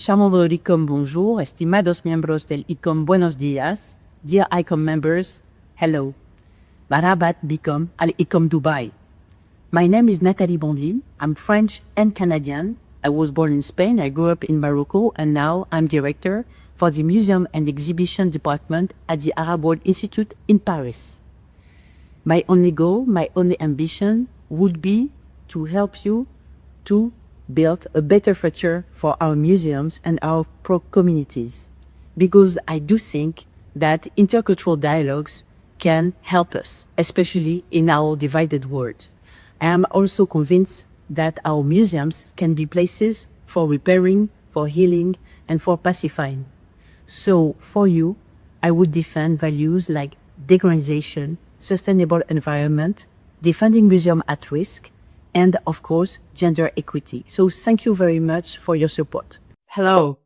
Chamado ICOM, bonjour, estimados miembros del ICOM, buenos días. Dear ICOM members, hello. Marabat Bikom al ICOM Dubai. My name is Nathalie Bondin. I'm French and Canadian. I was born in Spain, I grew up in Morocco, and now I'm director for the Museum and Exhibition Department at the Arab World Institute in Paris. My only goal, my only ambition would be to help you to build a better future for our museums and our communities. Because I do think that intercultural dialogues can help us, especially in our divided world. I am also convinced that our museums can be places for repairing, for healing, and for pacifying. So for you, I would defend values like decolonization, sustainable environment, defending museum at risk, and of course, gender equity. So thank you very much for your support. Hello,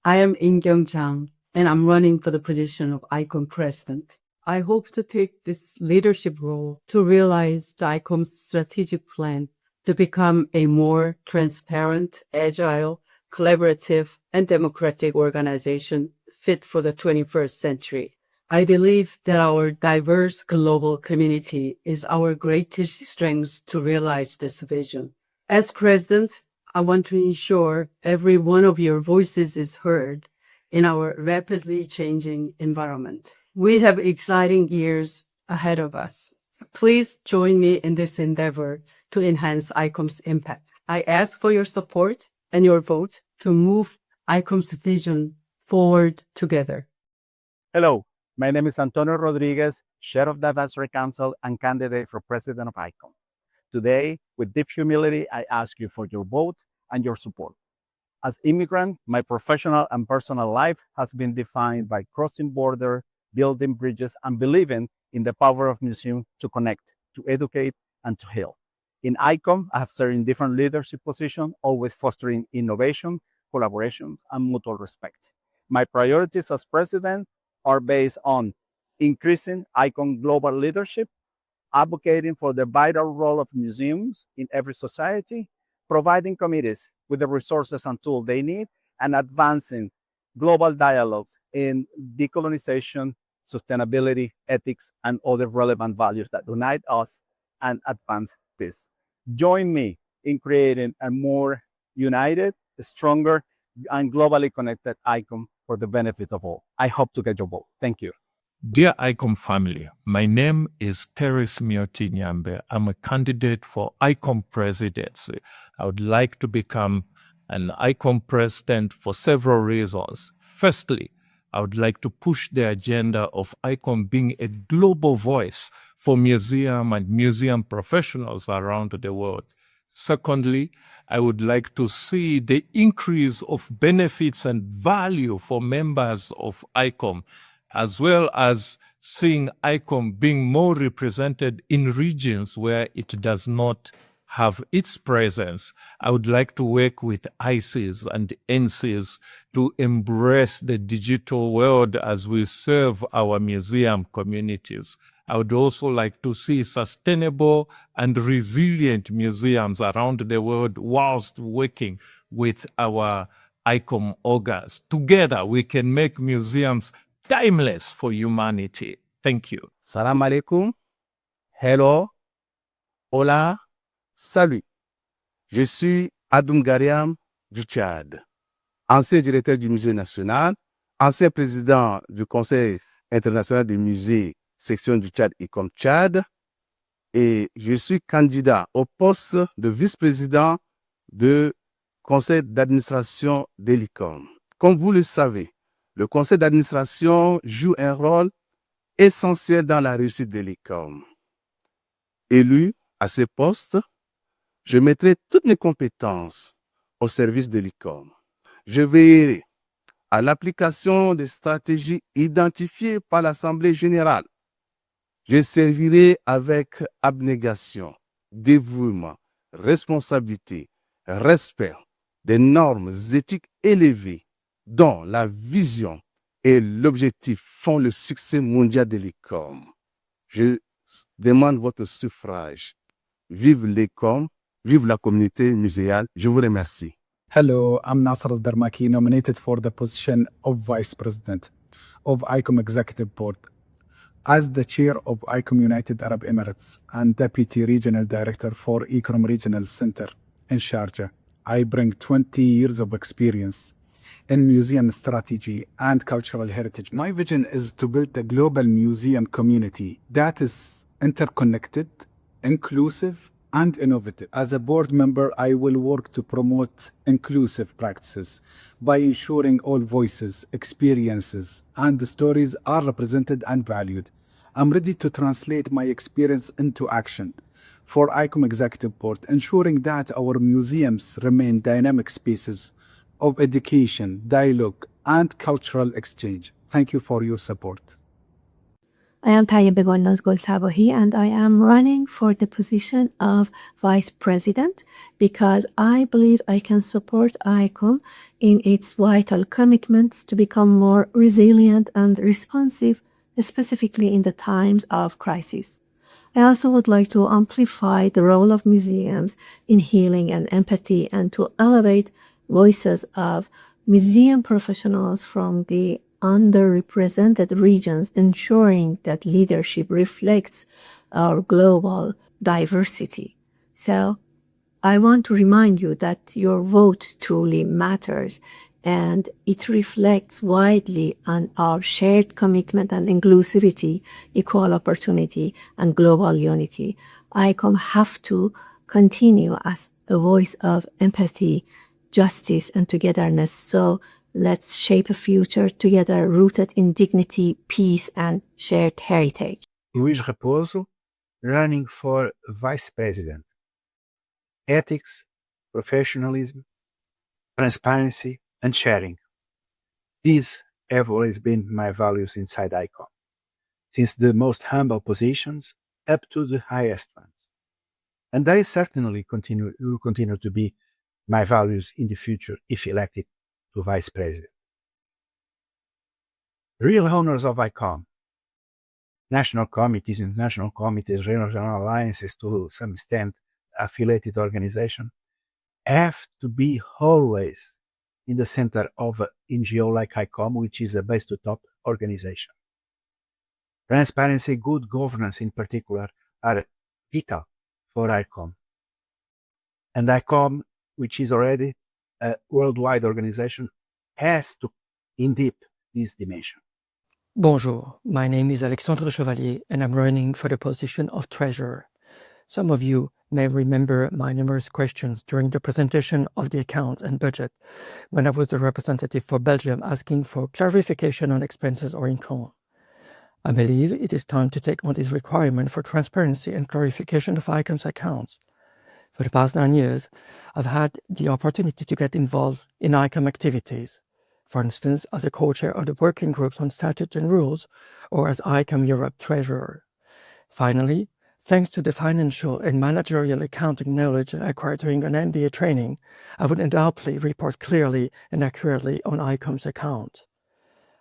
I am In Kyung Chang, and I'm running for the position of ICOM president. I hope to take this leadership role to realize the ICOM's strategic plan to become a more transparent, agile, collaborative, and democratic organization fit for the 21st century. I believe that our diverse global community is our greatest strength to realize this vision. As president, I want to ensure every one of your voices is heard in our rapidly changing environment. We have exciting years ahead of us. Please join me in this endeavor to enhance ICOM's impact. I ask for your support and your vote to move ICOM's vision forward together. Hello, my name is Antonio Rodriguez, Chair of the Advisory Council and candidate for President of ICOM. Today, with deep humility, I ask you for your vote and your support. As immigrant, my professional and personal life has been defined by crossing borders, building bridges, and believing in the power of museums to connect, to educate, and to heal. In ICOM, I have served in different leadership positions, always fostering innovation, collaboration, and mutual respect. My priorities as president are based on increasing ICOM global leadership, advocating for the vital role of museums in every society, providing committees with the resources and tools they need, and advancing global dialogues in decolonization, sustainability, ethics, and other relevant values that unite us and advance peace. Join me in creating a more united, stronger, and globally connected ICOM for the benefit of all. I hope to get your vote. Thank you. Dear ICOM family, my name is Teres Mioti Nyambe. I'm a candidate for ICOM presidency. I would like to become an ICOM president for several reasons. Firstly, I would like to push the agenda of ICOM being a global voice for museum and museum professionals around the world. Secondly, I would like to see the increase of benefits and value for members of ICOM, as well as seeing ICOM being more represented in regions where it does not have its presence. I would like to work with ICs and NCs to embrace the digital world as we serve our museum communities. I would also like to see sustainable and resilient museums around the world whilst working with our ICOM organs. Together, we can make museums timeless for humanity. Thank you. Salam alaikum. Hello. Hola. Salut. Je suis Adoum Gariam du Tchad, ancien directeur du Musée national, ancien président du Conseil international des musées, section du Tchad ICOM Tchad, et je suis candidat au poste de vice-président du Conseil d'administration de l'ICOM. Comme vous le savez, le conseil d'administration joue un rôle essentiel dans la réussite de l'ICOM. Élu à ce poste, je mettrai toutes mes compétences au service de l'ICOM. Je veillerai à l'application des stratégies identifiées par l'Assemblée générale. Je servirai avec abnégation, dévouement, responsabilité, respect des normes éthiques élevées dont la vision et l'objectif font le succès mondial de l'ICOM. Je demande votre suffrage. Vive l'ICOM, vive la communauté muséale. Je vous remercie. Hello, I'm Nasser Al-Darmaki, nominated for the position of Vice President of ICOM Executive Board. As the Chair of ICOM United Arab Emirates and Deputy Regional Director for ICOM Regional Center in Sharjah, I bring 20 years of experience in museum strategy and cultural heritage. My vision is to build a global museum community that is interconnected, inclusive, and innovative. As a board member, I will work to promote inclusive practices by ensuring all voices, experiences, and stories are represented and valued. I'm ready to translate my experience into action for ICOM Executive Board, ensuring that our museums remain dynamic spaces of education, dialogue, and cultural exchange. Thank you for your support. I am Tayyib Begolnaz Golsabahi and I am running for the position of Vice President because I believe I can support ICOM in its vital commitments to become more resilient and responsive, specifically in the times of crisis. I also would like to amplify the role of museums in healing and empathy and to elevate voices of museum professionals from the underrepresented regions, ensuring that leadership reflects our global diversity. So I want to remind you that your vote truly matters and it reflects widely on our shared commitment and inclusivity, equal opportunity, and global unity. ICOM have to continue as a voice of empathy, justice, and togetherness. So let's shape a future together rooted in dignity, peace, and shared heritage. Luís Raposo, running for Vice President. Ethics, professionalism, transparency, and sharing. These have always been my values inside ICOM, since the most humble positions up to the highest ones. And they certainly will continue to be my values in the future if elected to Vice President. Real owners of ICOM, national committees, international committees, regional alliances, to some extent affiliated organizations, have to be always in the center of an NGO like ICOM, which is a base-to-top organization. Transparency, good governance in particular, are vital for ICOM. And ICOM, which is already a worldwide organization, has to deep this dimension. Bonjour, my name is Alexandre Chevalier and I'm running for the position of Treasurer. Some of you may remember my numerous questions during the presentation of the accounts and budget when I was the representative for Belgium asking for clarification on expenses or income. I believe it is time to take on this requirement for transparency and clarification of ICOM's accounts. For the past 9 years, I've had the opportunity to get involved in ICOM activities. For instance, as a co-chair of the working groups on statute and rules, or as ICOM Europe Treasurer. Finally, thanks to the financial and managerial accounting knowledge acquired during an MBA training, I would undoubtedly report clearly and accurately on ICOM's account.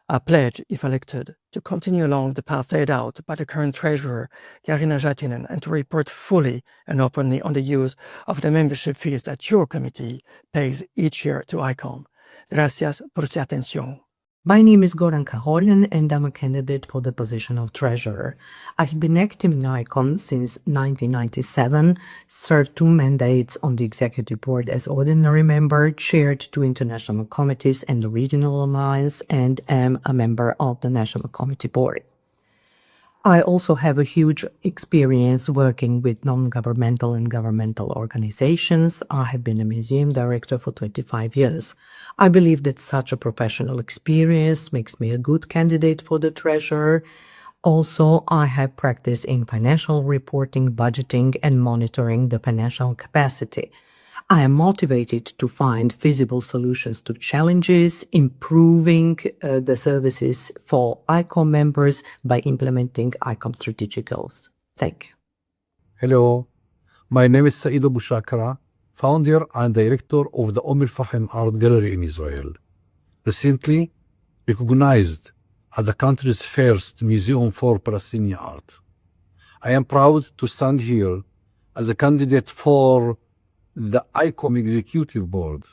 I pledge, if elected, to continue along the path laid out by the current Treasurer, Jarina Jatinen, and to report fully and openly on the use of the membership fees that your committee pays each year to ICOM. Gracias por su atención. My name is Goran Kahorian and I'm a candidate for the position of Treasurer. I've been active in ICOM since 1997, served 2 mandates on the Executive Board as ordinary member, chaired 2 international committees and the Regional Alliance, and am a member of the National Committee Board. I also have a huge experience working with non-governmental and governmental organizations. I have been a museum director for 25 years. I believe that such a professional experience makes me a good candidate for the treasurer. Also, I have practice in financial reporting, budgeting, and monitoring the financial capacity. I am motivated to find feasible solutions to challenges, improving the services for ICOM members by implementing ICOM strategic goals. Thank you. Hello, my name is Saeed Abu Shakra, founder and director of the Fahim Art Gallery in Israel. Recently recognized as the country's first museum for Palestinian art. I am proud to stand here as a candidate for the ICOM Executive Board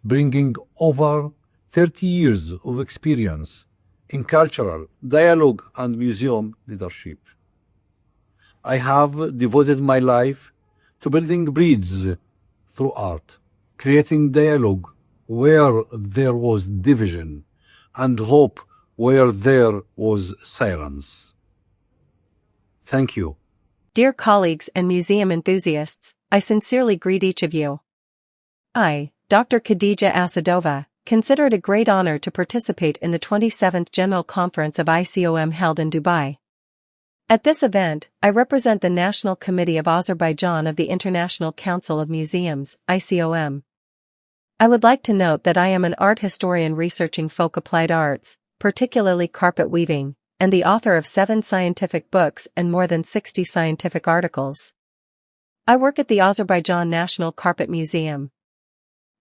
bringing over 30 years of experience in cultural, dialogue, and museum leadership. I have devoted my life to building bridges through art, creating dialogue where there was division, and hope where there was silence. Thank you. Dear colleagues and museum enthusiasts, I sincerely greet each of you. I, Dr. Khadija Asadova, consider it a great honor to participate in the 27th General Conference of ICOM held in Dubai. At this event, I represent the National Committee of Azerbaijan of the International Council of Museums, ICOM. I would like to note that I am an art historian researching folk applied arts, particularly carpet weaving, and the author of 7 scientific books and more than 60 scientific articles. I work at the Azerbaijan National Carpet Museum.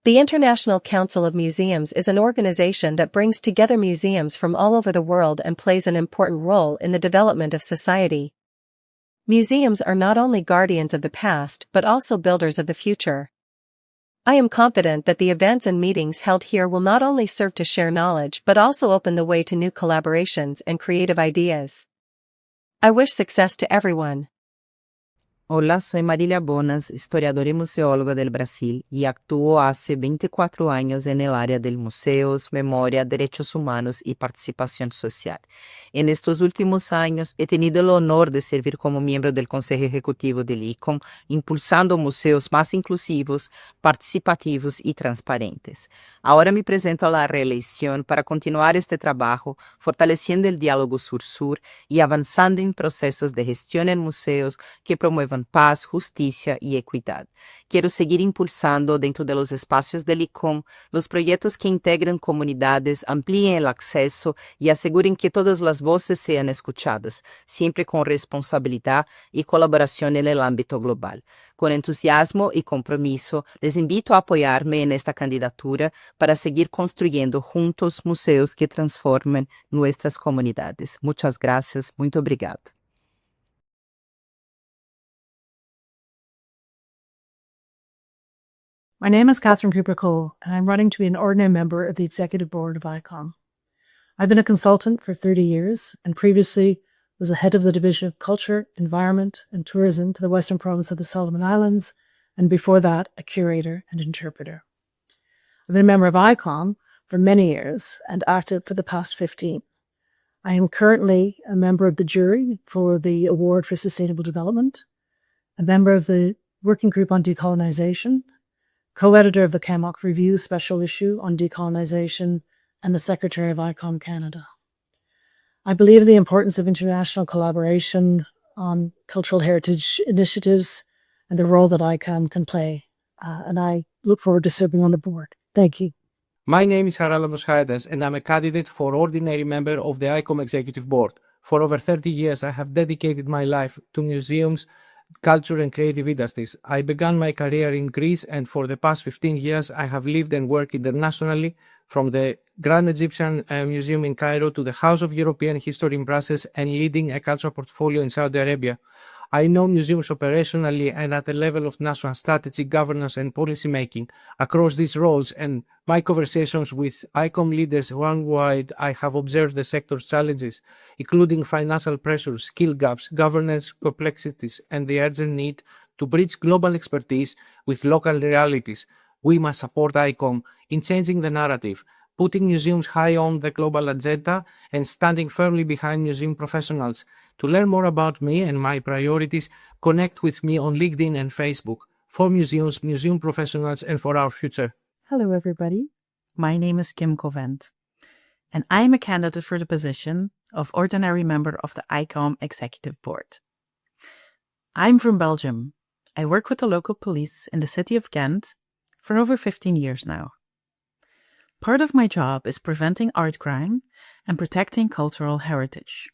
The International Council of Museums is an organization that brings together museums from all over the world and plays an important role in the development of society. Museums are not only guardians of the past but also builders of the future. I am confident that the events and meetings held here will not only serve to share knowledge but also open the way to new collaborations and creative ideas. I wish success to everyone. Hola, soy Marilia Bonas, historiadora y museóloga del Brasil y actúo hace 24 años en el área de museos, memoria, derechos humanos y participación social. En estos últimos años he tenido el honor de servir como miembro del Consejo Ejecutivo del ICOM, impulsando museos más inclusivos, participativos y transparentes. Ahora me presento a la reelección para continuar este trabajo, fortaleciendo el diálogo sur-sur y avanzando en procesos de gestión en museos que promuevan paz, justicia y equidad. Quiero seguir impulsando dentro de los espacios del ICOM los proyectos que integran comunidades, amplíen el acceso y aseguren que todas las voces sean escuchadas, siempre con responsabilidad y colaboración en el ámbito global. Con entusiasmo y compromiso, les invito a apoyarme en esta candidatura para seguir construyendo juntos museos que transformen nuestras comunidades. Muchas gracias. Muito obrigado. My name is Catherine Cooper Cole, and I'm running to be an ordinary member of the Executive Board of ICOM. I've been a consultant for 30 years and previously was the head of the Division of Culture, Environment and Tourism for the Western Province of the Solomon Islands, and before that, a curator and interpreter. I've been a member of ICOM for many years and active for the past 15. I am currently a member of the jury for the Award for Sustainable Development, a member of the Working Group on Decolonization, co-editor of the CAMOC Review Special Issue on Decolonization, and the Secretary of ICOM Canada. I believe in the importance of international collaboration on cultural heritage initiatives and the role that ICOM can play, and I look forward to serving on the board. Thank you. My name is Harala Moschaedas, and I'm a candidate for ordinary member of the ICOM Executive Board. For over 30 years, I have dedicated my life to museums, culture and creative industries. I began my career in Greece, and for the past 15 years, I have lived and worked internationally, from the Grand Egyptian Museum in Cairo to the House of European History in Brussels and leading a cultural portfolio in Saudi Arabia. I know museums operationally and at the level of national strategy, governance and policy making. Across these roles and my conversations with ICOM leaders worldwide, I have observed the sector's challenges, including financial pressures, skill gaps, governance complexities, and the urgent need to bridge global expertise with local realities. We must support ICOM in changing the narrative, putting museums high on the global agenda and standing firmly behind museum professionals. To learn more about me and my priorities, connect with me on LinkedIn and Facebook. For museums, museum professionals, and for our future. Hello, everybody. My name is Kim Covent, and I'm a candidate for the position of Ordinary Member of the ICOM Executive Board. I'm from Belgium. I work with the local police in the city of Ghent for over 15 years now. Part of my job is preventing art crime and protecting cultural heritage.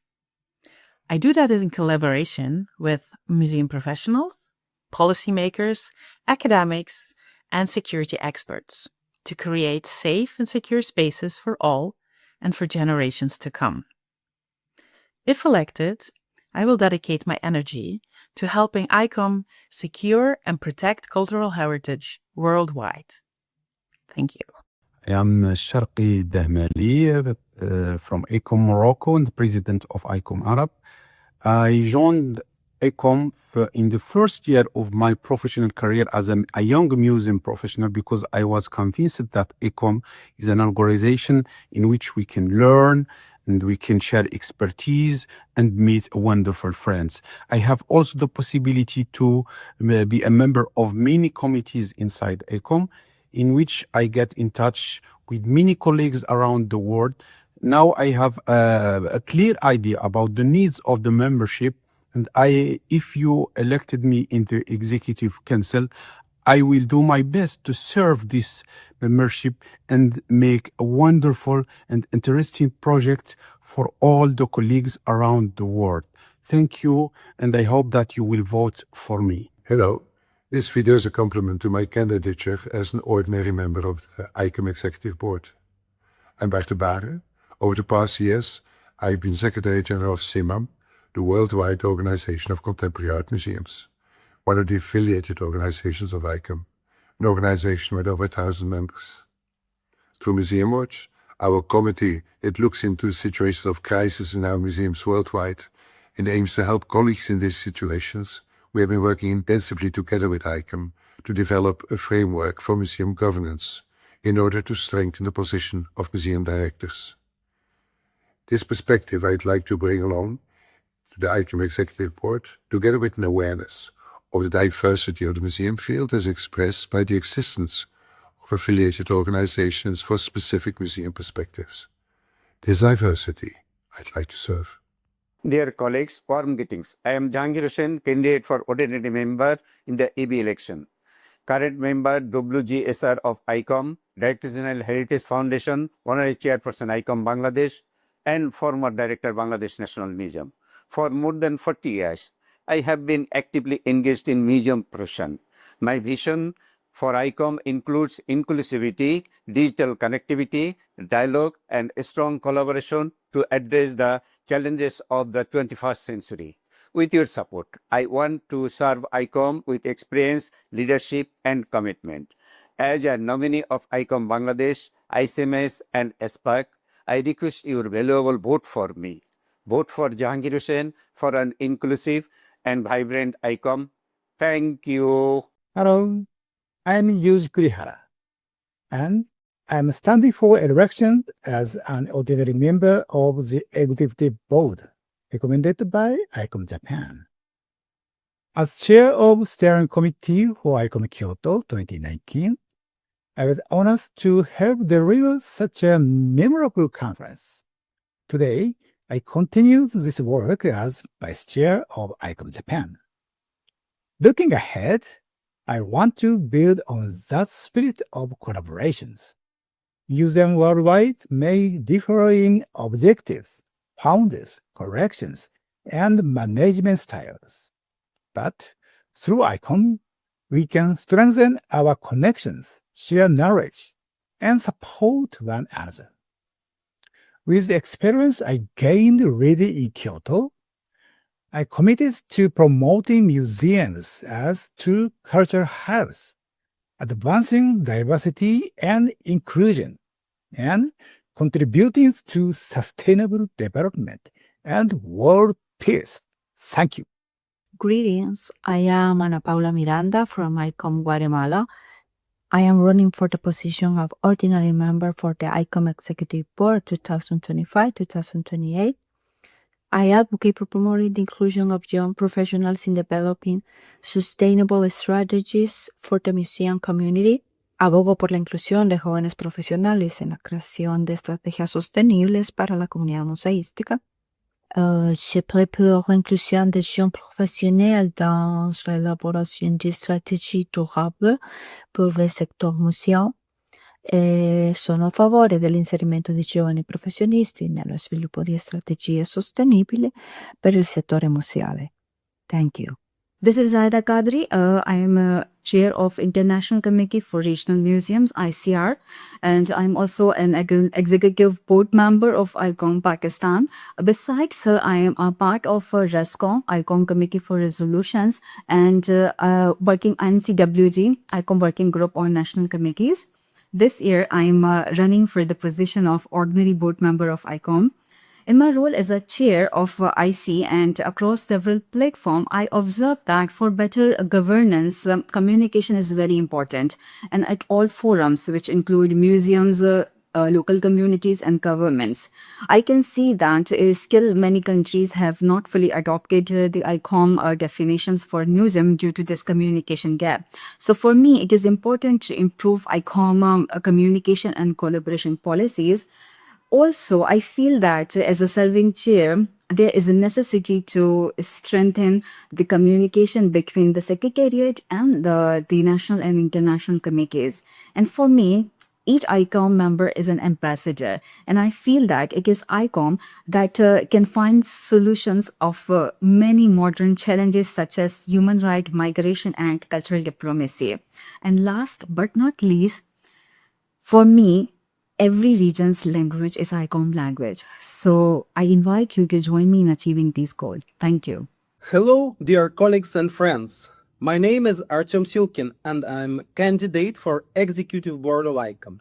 I do that in collaboration with museum professionals, policymakers, academics, and security experts to create safe and secure spaces for all and for generations to come. If elected, I will dedicate my energy to helping ICOM secure and protect cultural heritage worldwide. Thank you. I am Sharqi Dahmali from ICOM Morocco and the president of ICOM Arab. I joined ICOM in the first year of my professional career as a young museum professional because I was convinced that ICOM is an organization in which we can learn and we can share expertise and meet wonderful friends. I have also the possibility to be a member of many committees inside ICOM in which I get in touch with many colleagues around the world. Now I have a clear idea about the needs of the membership, and if you elected me in the executive council, I will do my best to serve this membership and make a wonderful and interesting project for all the colleagues around the world. Thank you, and I hope that you will vote for me. Hello. This video is a compliment to my candidature as an ordinary member of the ICOM Executive Board. I'm Bart de Baren. Over the past years, I've been Secretary General of CIMAM, the worldwide organization of contemporary art museums, one of the affiliated organizations of ICOM, an organization with over 1,000 members. Through Museum Watch, our committee, it looks into situations of crisis in our museums worldwide and aims to help colleagues in these situations. We have been working intensively together with ICOM to develop a framework for museum governance in order to strengthen the position of museum directors. This perspective I'd like to bring along to the ICOM Executive Board, together with an awareness of the diversity of the museum field as expressed by the existence of affiliated organizations for specific museum perspectives. This diversity I'd like to serve. Dear colleagues, warm greetings. I am Jahangir Hussain, candidate for ordinary member in the AB election. Current member WGSR of ICOM, Director General Heritage Foundation, Honorary Chairperson ICOM Bangladesh, and former Director Bangladesh National Museum. For more than 40 years, I have been actively engaged in museum profession. My vision for ICOM includes inclusivity, digital connectivity, dialogue, and strong collaboration to address the challenges of the 21st century. With your support, I want to serve ICOM with experience, leadership, and commitment. As a nominee of ICOM Bangladesh, ICMS, and SPAC, I request your valuable vote for me. Vote for Jahangir Hussain for an inclusive and vibrant ICOM. Thank you. Hello, I'm Yuji Kurihara, and I'm standing for election as an ordinary member of the Executive Board, recommended by ICOM Japan. As chair of steering committee for ICOM Kyoto 2019, I was honored to help deliver such a memorable conference. Today, I continue this work as vice chair of ICOM Japan. Looking ahead, I want to build on that spirit of collaborations. Museums worldwide may differ in objectives, founders, collections, and management styles. But through ICOM, we can strengthen our connections, share knowledge, and support one another. With the experience I gained reading in Kyoto, I committed to promoting museums as true cultural hubs, advancing diversity and inclusion, and contributing to sustainable development and world peace. Thank you. Greetings. I am Ana Paula Miranda from ICOM Guatemala. I am running for the position of ordinary member for the ICOM Executive Board 2025-2028. I advocate for promoting the inclusion of young professionals in developing sustainable strategies for the museum community. Abogo por la inclusión de jóvenes profesionales en la creación de estrategias sostenibles para la comunidad museística. Je prépare l'inclusion des jeunes professionnels dans l'élaboration de stratégies durables per il settore museo. Sono a favore dell'inserimento di giovani professionisti nello sviluppo di strategie sostenibili per il settore museale. Thank you. This is Zaida Kadri. I am a chair of International Committee for Regional Museums, ICR, and I'm also an executive board member of ICOM Pakistan. Besides, I am a part of RESCOM, ICOM Committee for Resolutions, and working NCWG, ICOM Working Group on National Committees. This year, I'm running for the position of ordinary board member of ICOM. In my role as a chair of IC and across several platforms, I observe that for better governance, communication is very important. And at all forums, which include museums, local communities and governments, I can see that still many countries have not fully adopted the ICOM definitions for museum due to this communication gap. So for me, it is important to improve ICOM communication and collaboration policies. Also, I feel that as a serving chair, there is a necessity to strengthen the communication between the Secretariat and the national and international committees. And for me, each ICOM member is an ambassador, and I feel that it is ICOM that can find solutions of many modern challenges such as human rights, migration, and cultural diplomacy. And last but not least, for me, every region's language is ICOM language. So I invite you to join me in achieving these goals. Thank you. Hello, dear colleagues and friends. My name is Artyom Silkin, and I'm a candidate for Executive Board of ICOM.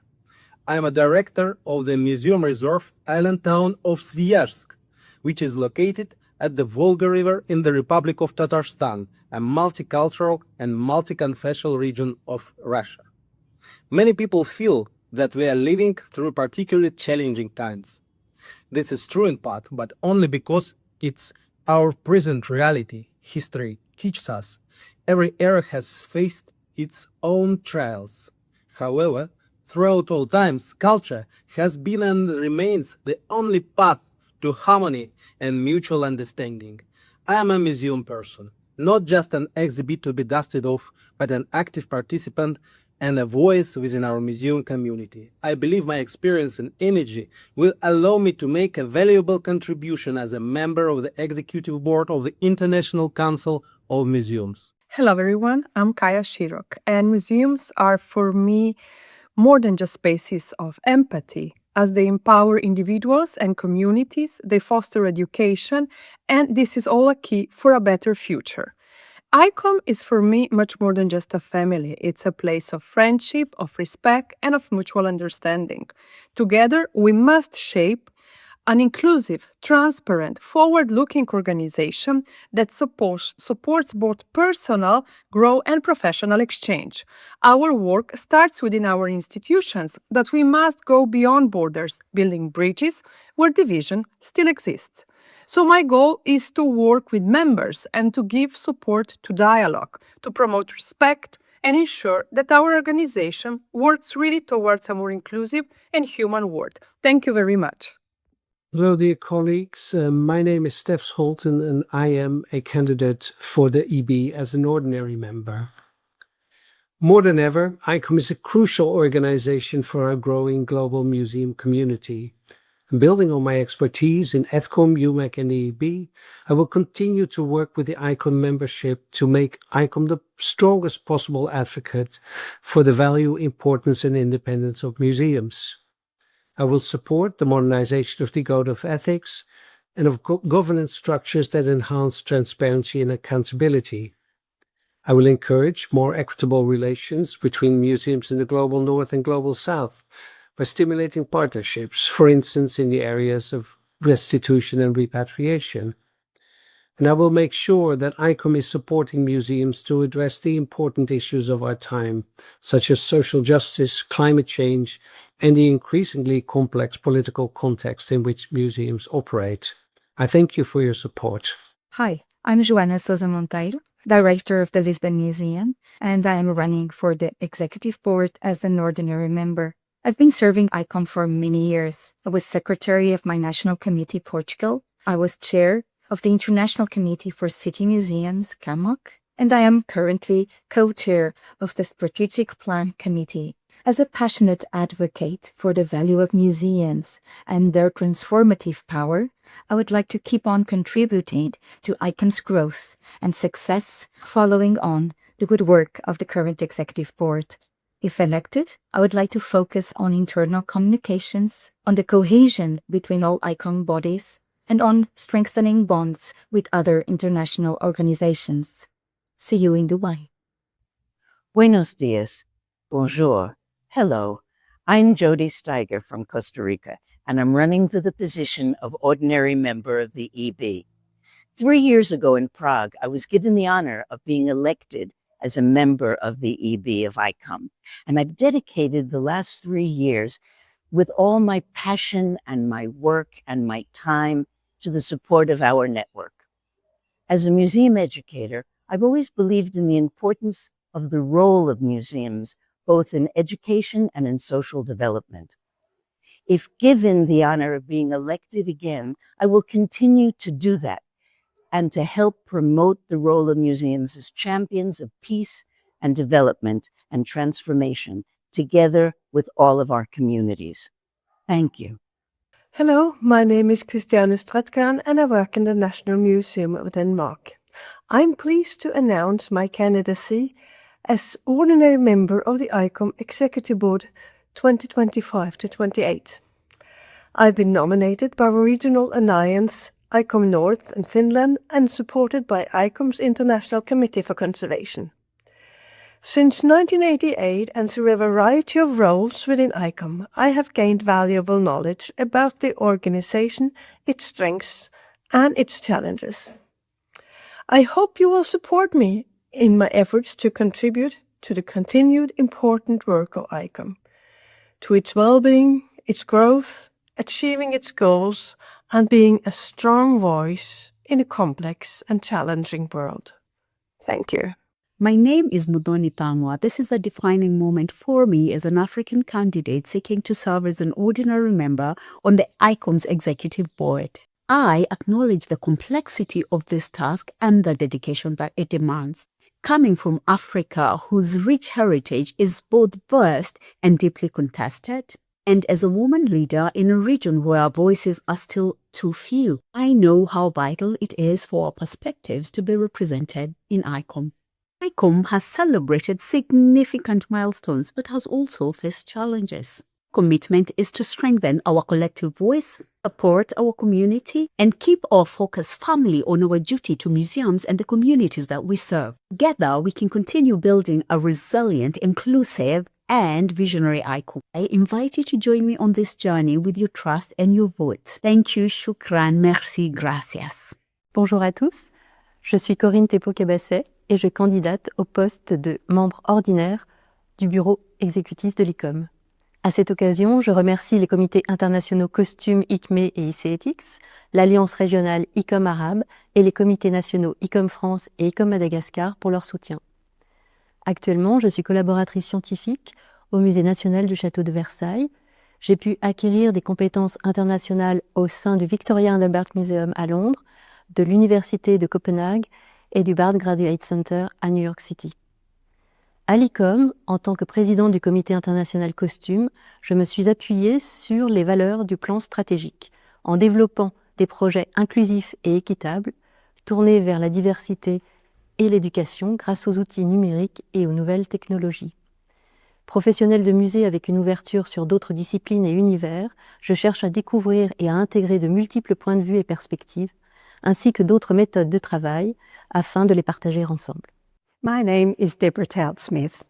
I'm a director of the Museum Reserve island town of Sviazhsk, which is located at the Volga River in the Republic of Tatarstan, a multicultural and multi-confessional region of Russia. Many people feel that we are living through particularly challenging times. This is true in part, but only because it's our present reality. History teaches us every era has faced its own trials. However, throughout all times, culture has been and remains the only path to harmony and mutual understanding. I am a museum person, not just an exhibit to be dusted off, but an active participant and a voice within our museum community. I believe my experience and energy will allow me to make a valuable contribution as a member of the Executive Board of the International Council of Museums. Hello everyone, I'm Kaya Shirok, and museums are for me more than just spaces of empathy. As they empower individuals and communities, they foster education, and this is all a key for a better future. ICOM is for me much more than just a family. It's a place of friendship, of respect, and of mutual understanding. Together, we must shape an inclusive, transparent, forward-looking organization that supports both personal growth and professional exchange. Our work starts within our institutions, but we must go beyond borders, building bridges where division still exists. So my goal is to work with members and to give support to dialogue, to promote respect, and ensure that our organization works really towards a more inclusive and human world. Thank you very much. Hello, dear colleagues. My name is Stef Scholten, and I am a candidate for the EB as an ordinary member. More than ever, ICOM is a crucial organization for our growing global museum community. Building on my expertise in EFCOM, UMEC, and EEB, I will continue to work with the ICOM membership to make ICOM the strongest possible advocate for the value, importance, and independence of museums. I will support the modernization of the Code of Ethics and of governance structures that enhance transparency and accountability. I will encourage more equitable relations between museums in the Global North and Global South by stimulating partnerships, for instance, in the areas of restitution and repatriation. And I will make sure that ICOM is supporting museums to address the important issues of our time, such as social justice, climate change, and the increasingly complex political context in which museums operate. I thank you for your support. Hi, I'm Joana Sousa Monteiro, Director of the Lisbon Museum, and I am running for the Executive Board as an ordinary member. I've been serving ICOM for many years. I was Secretary of my National Committee, Portugal. I was Chair of the International Committee for City Museums, CAMOC, and I am currently co-chair of the Strategic Plan Committee. As a passionate advocate for the value of museums and their transformative power, I would like to keep on contributing to ICOM's growth and success, following on the good work of the current Executive Board. If elected, I would like to focus on internal communications, on the cohesion between all ICOM bodies, and on strengthening bonds with other international organizations. See you in Dubai. Buenos dias. Bonjour. Hello. I'm Jody Steiger from Costa Rica, and I'm running for the position of ordinary member of the EB. 3 years ago in Prague, I was given the honor of being elected as a member of the EB of ICOM, and I've dedicated the last 3 years with all my passion and my work and my time to the support of our network. As a museum educator, I've always believed in the importance of the role of museums, both in education and in social development. If given the honor of being elected again, I will continue to do that and to help promote the role of museums as champions of peace and development and transformation together with all of our communities. Thank you. Hello, my name is Christiane Stratkan and I work in the National Museum of Denmark. I'm pleased to announce my candidacy as ordinary member of the ICOM Executive Board 2025 to 28. I've been nominated by Regional Alliance ICOM North in Finland and supported by ICOM's International Committee for Conservation. Since 1988 and through a variety of roles within ICOM, I have gained valuable knowledge about the organization, its strengths, and its challenges. I hope you will support me in my efforts to contribute to the continued important work of ICOM, to its well-being, its growth, achieving its goals, and being a strong voice in a complex and challenging world. Thank you. My name is Mudoni Tangwa. This is a defining moment for me as an African candidate seeking to serve as an ordinary member on the ICOM's executive board. I acknowledge the complexity of this task and the dedication that it demands. Coming from Africa, whose rich heritage is both vast and deeply contested, and as a woman leader in a region where our voices are still too few, I know how vital it is for our perspectives to be represented in ICOM. ICOM has celebrated significant milestones but has also faced challenges. Commitment is to strengthen our collective voice, support our community, and keep our focus firmly on our duty to museums and the communities that we serve. Together, we can continue building a resilient, inclusive, and visionary ICOM. I invite you to join me on this journey with your trust and your vote. Thank you, shukran, merci, gracias. Bonjour à tous, je suis Corinne Thépeau-Cabasset et je candidate au poste de membre ordinaire du bureau exécutif de l'ICOM. À cette occasion, je remercie les comités internationaux Costume, ICME et ICETIX, l'Alliance régionale ICOM Arabe et les comités nationaux ICOM France et ICOM Madagascar pour leur soutien. Actuellement, je suis collaboratrice scientifique au Musée national du Château de Versailles. J'ai pu acquérir des compétences internationales au sein du Victoria and Albert Museum à Londres, de l'Université de Copenhague et du Bard Graduate Center à New York City. À l'ICOM, en tant que président du comité international costume, je me suis appuyée sur les valeurs du plan stratégique, en développant des projets inclusifs et équitables, tournés vers la diversité et l'éducation grâce aux outils numériques et aux nouvelles technologies. Professionnelle de musée avec une ouverture sur d'autres disciplines et univers, je cherche à découvrir et à intégrer de multiples points de vue et perspectives, ainsi que d'autres méthodes de travail, afin de les partager ensemble. My name is Deborah Tout-Smith.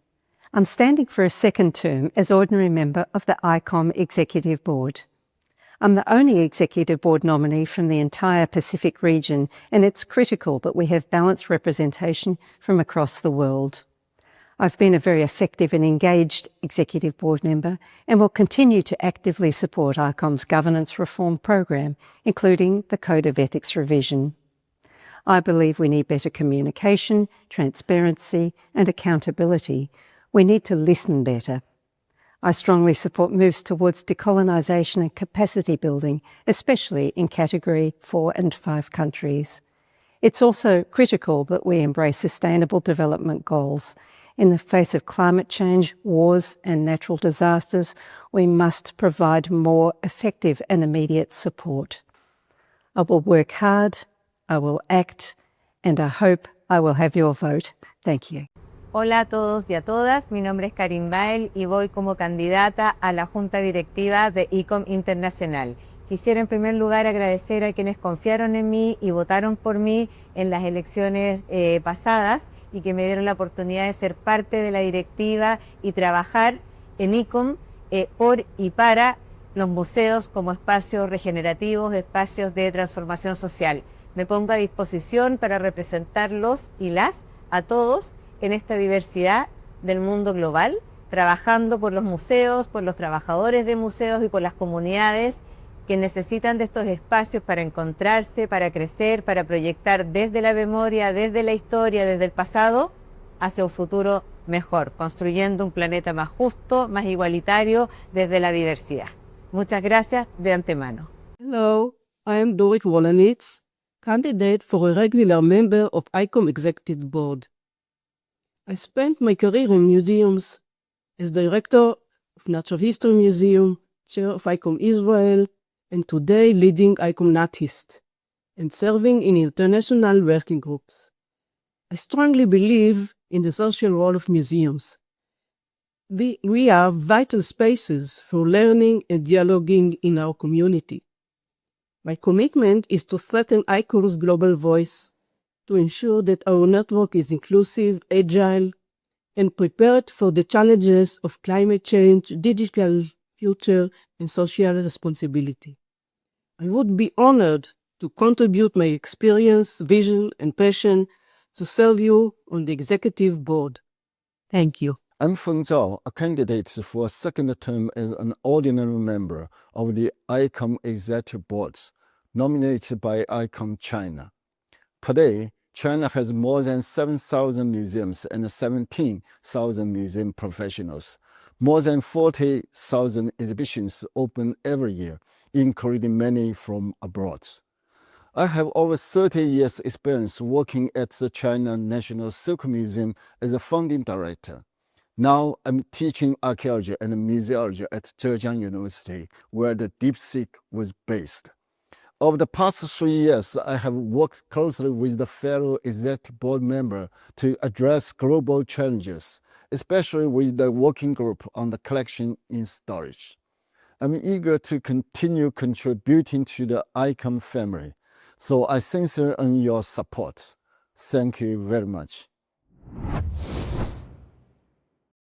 I'm standing for a second term as ordinary member of the ICOM Executive Board. I'm the only Executive Board nominee from the entire Pacific region, and it's critical that we have balanced representation from across the world. I've been a very effective and engaged Executive Board member and will continue to actively support ICOM's governance reform program, including the Code of Ethics revision. I believe we need better communication, transparency, and accountability. We need to listen better. I strongly support moves towards decolonisation and capacity building, especially in Category 4 and 5 countries. It's also critical that we embrace sustainable development goals. In the face of climate change, wars, and natural disasters, we must provide more effective and immediate support. I will work hard, I will act, and I hope I will have your vote. Thank you. Hola a todos y a todas, mi nombre es Karin Bael y voy como candidata a la Junta Directiva de ICOM Internacional. Quisiera en primer lugar agradecer a quienes confiaron en mí y votaron por mí en las elecciones pasadas y que me dieron la oportunidad de ser parte de la directiva y trabajar en ICOM por y para los museos como espacios regenerativos, espacios de transformación social. Me pongo a disposición para representarlos y las a todos en esta diversidad del mundo global, trabajando por los museos, por los trabajadores de museos y por las comunidades que necesitan de estos espacios para encontrarse, para crecer, para proyectar desde la memoria, desde la historia, desde el pasado, hacia un futuro mejor, construyendo un planeta más justo, más igualitario, desde la diversidad. Muchas gracias de antemano. Hello, I am Dorit Wolanitz, candidate for a regular member of ICOM Executive Board. I spent my career in museums as director of Natural History Museum, chair of ICOM Israel, and today leading ICOM NatHist and serving in international working groups. I strongly believe in the social role of museums. We are vital spaces for learning and dialoguing in our community. My commitment is to strengthen ICOR's global voice, to ensure that our network is inclusive, agile, and prepared for the challenges of climate change, digital future, and social responsibility. I would be honored to contribute my experience, vision, and passion to serve you on the executive board. Thank you. I'm Feng Zhao, a candidate for a second term as an ordinary member of the ICOM Executive Board, nominated by ICOM China. Today, China has more than 7,000 museums and 17,000 museum professionals. More than 40,000 exhibitions open every year, including many from abroad. I have over 30 years experience working at the China National Silk Museum as a founding director. Now I'm teaching archaeology and museology at Zhejiang University, where the DeepSeek was based. Over the past 3 years, I have worked closely with the fellow executive board member to address global challenges, especially with the working group on the collection in storage. I'm eager to continue contributing to the ICOM family, so I sincerely earn your support. Thank you very much.